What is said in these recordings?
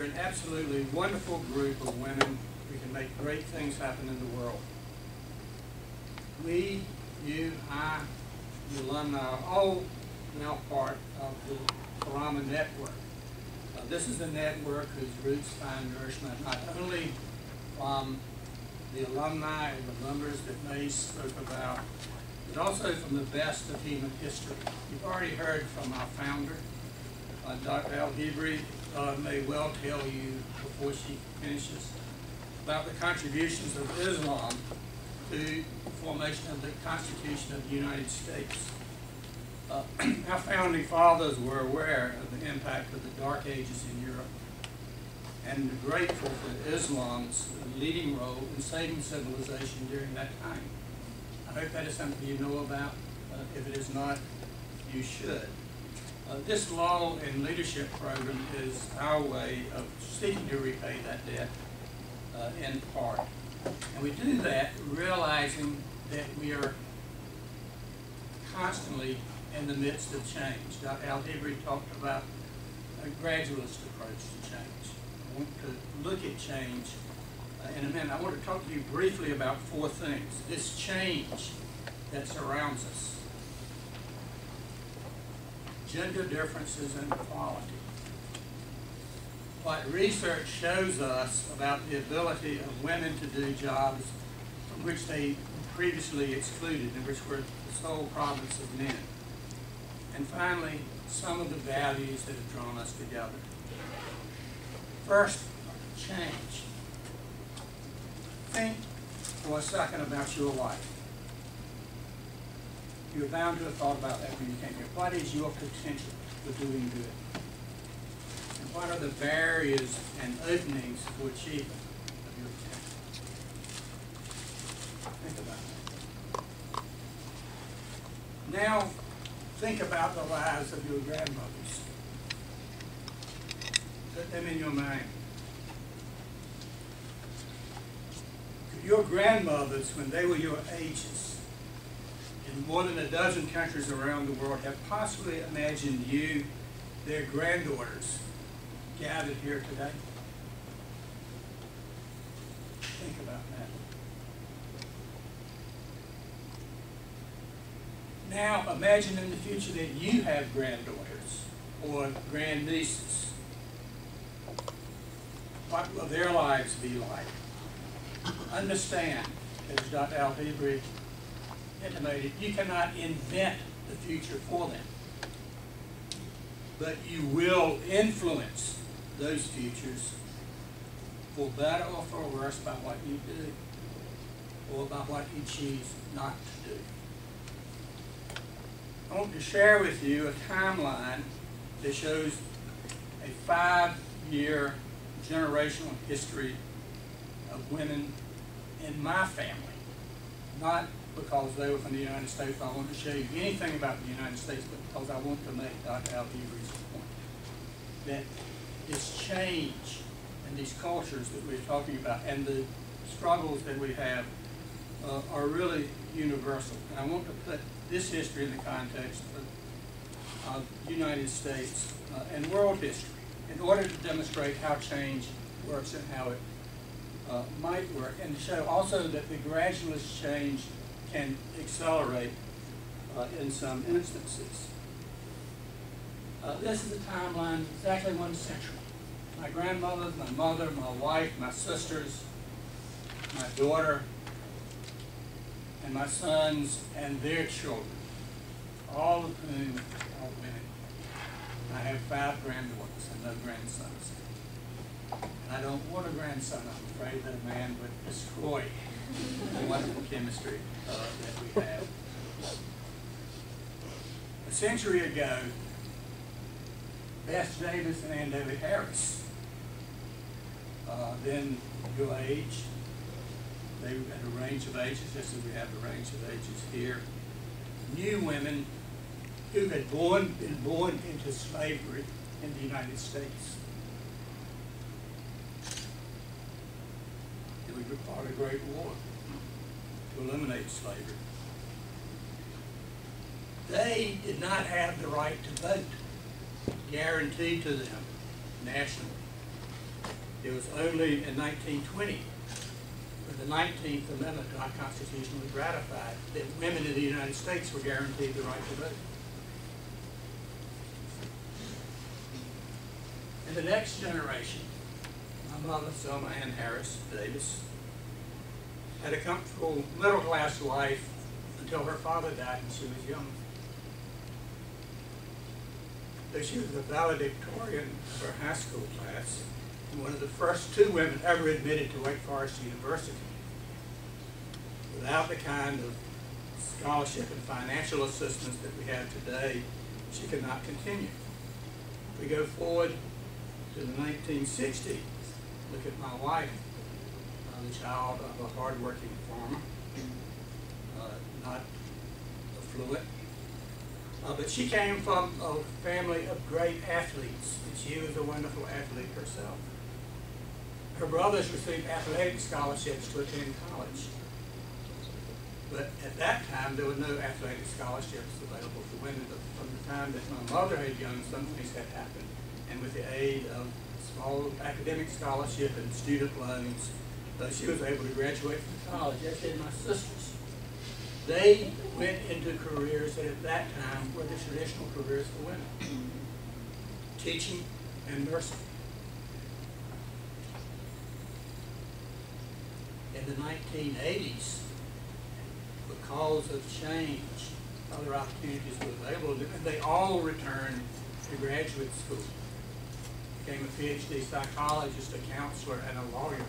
We're an absolutely wonderful group of women who can make great things happen in the world. We, you, I, the alumni are all now part of the Karama Network. This is a network whose roots find nourishment not only from the alumni and the members that May spoke about, but also from the best of human history. You've already heard from our founder, Dr. Al-Hibri may well tell you before she finishes about the contributions of Islam to the formation of the Constitution of the United States. Our founding fathers were aware of the impact of the Dark Ages in Europe and are grateful for Islam's leading role in saving civilization during that time. I hope that is something you know about. If it is not, you should. This Law and Leadership program is our way of seeking to repay that debt in part. And we do that realizing that we are constantly in the midst of change. Dr. Al-Hibri talked about a gradualist approach to change. I want to look at change in a minute. I want to talk to you briefly about four things. This change that surrounds us. Gender differences and equality. What research shows us about the ability of women to do jobs from which they previously excluded and which were the sole province of men. And finally, some of the values that have drawn us together. First, change. Think for a second about your life. You're bound to have thought about that when you came here. What is your potential for doing good? And what are the barriers and openings for achievement of your potential? Think about that. Now, think about the lives of your grandmothers. Put them in your mind. Could your grandmothers, when they were your ages, in more than a dozen countries around the world, have possibly imagined you, their granddaughters, gathered here today? Think about that. Now imagine in the future that you have granddaughters or grandnieces. What will their lives be like? Understand, as Dr. Al-Hibri intimated, you cannot invent the future for them, but you will influence those futures for better or for worse by what you do or by what you choose not to do. I want to share with you a timeline that shows a 5-year generational history of women in my family, not because they were from the United States. I want to show you anything about the United States, but because I want to make Dr. Al-Hibri's point that this change and these cultures that we're talking about and the struggles that we have are really universal. And I want to put this history in the context of the United States and world history in order to demonstrate how change works and how it might work, and to show also that the gradualist change can accelerate in some instances. This is a timeline exactly 1 century. My grandmother, my mother, my wife, my sisters, my daughter, and my sons and their children, all of whom are women. I have 5 granddaughters and no grandsons. And I don't want a grandson. I'm afraid that a man would destroy the wonderful chemistry that we have. A century ago, Beth Davis and Ann David Harris, then your age, they were at a range of ages, just as we have a range of ages here, knew women who had been born into slavery in the United States. It would require a great war to eliminate slavery. They did not have the right to vote guaranteed to them nationally. It was only in 1920, when the 19th Amendment to our Constitution was ratified, that women in the United States were guaranteed the right to vote. In the next generation, my mother, Selma Ann Harris Davis, had a comfortable middle-class life until her father died when she was young. Though she was the valedictorian of her high school class and one of the first 2 women ever admitted to Wake Forest University, without the kind of scholarship and financial assistance that we have today, she could not continue. We go forward to the 1960s. Look at my wife, the child of a hard-working farmer, not affluent. But she came from a family of great athletes, and she was a wonderful athlete herself. Her brothers received athletic scholarships to attend college. But at that time, there were no athletic scholarships available for women. But from the time that my mother had young, some things had happened. And with the aid of small academic scholarship and student loans, she was able to graduate from college, as did my sisters. They went into careers that at that time were the traditional careers for women: teaching and nursing. In the 1980s, because of change, other opportunities were available, and they all returned to graduate school. Became a PhD psychologist, a counselor, and a lawyer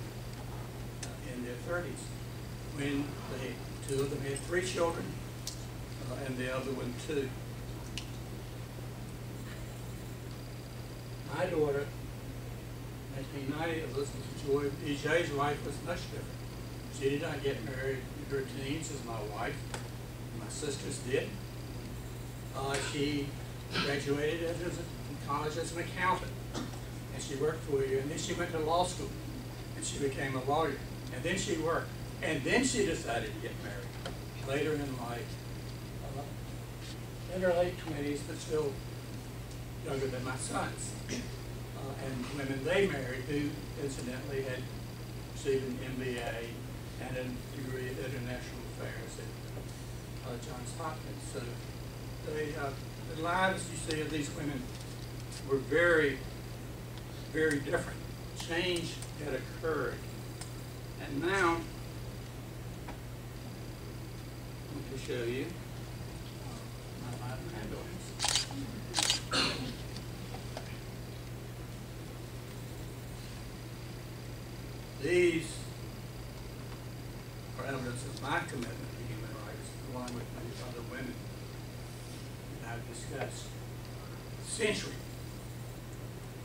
in their 30s. When 2 of them had 3 children, and the other one 2. My daughter, 1990, Elizabeth Joy EJ's life was much different. She did not get married in her teens as my wife. My sisters did. She graduated in college as an accountant, and she worked for a year, and then she went to law school, and she became a lawyer, and then she worked, and then she decided to get married later in life, in her late 20s, but still younger than my sons. And women they married who, incidentally, had received an MBA and a degree in international affairs at Johns Hopkins. So the lives you see of these women were very, very different. Change had occurred. And now, I want to show you my granddaughters. These are evidence of my commitment to human rights, along with many other women that I've discussed. Century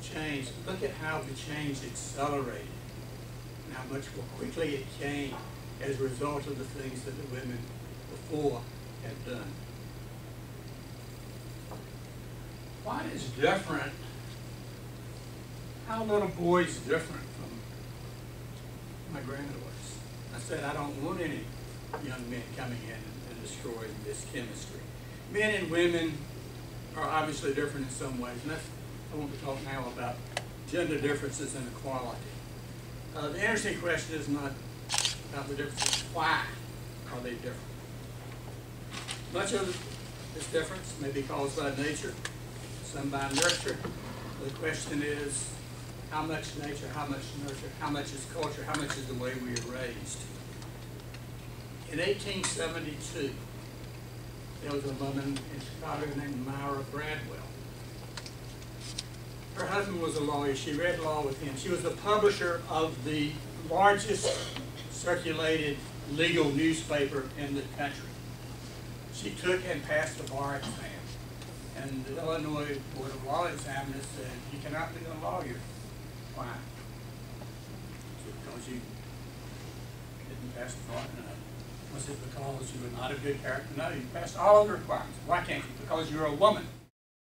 change. Look at how the change accelerated and how much more quickly it came as a result of the things that the women before had done. What is different? How are little boys different from my granddaughters? I said I don't want any young men coming in and destroying this chemistry. Men and women are obviously different in some ways, and I want to talk now about gender differences and equality. The interesting question is not about the differences. Why are they different? Much of this difference may be caused by nature, some by nurture. The question is, how much nature, how much nurture, how much is culture, how much is the way we are raised? In 1872, there was a woman in Chicago named Myra Bradwell. Her husband was a lawyer. She read law with him. She was the publisher of the largest circulated legal newspaper in the country. She took and passed the bar exam. And the Illinois Board of Law examiners said, you cannot be a lawyer. Why? Because you didn't pass the bar? No. Was it because you were not a good character? No, you passed all of the requirements. Why can't you? Because you're a woman.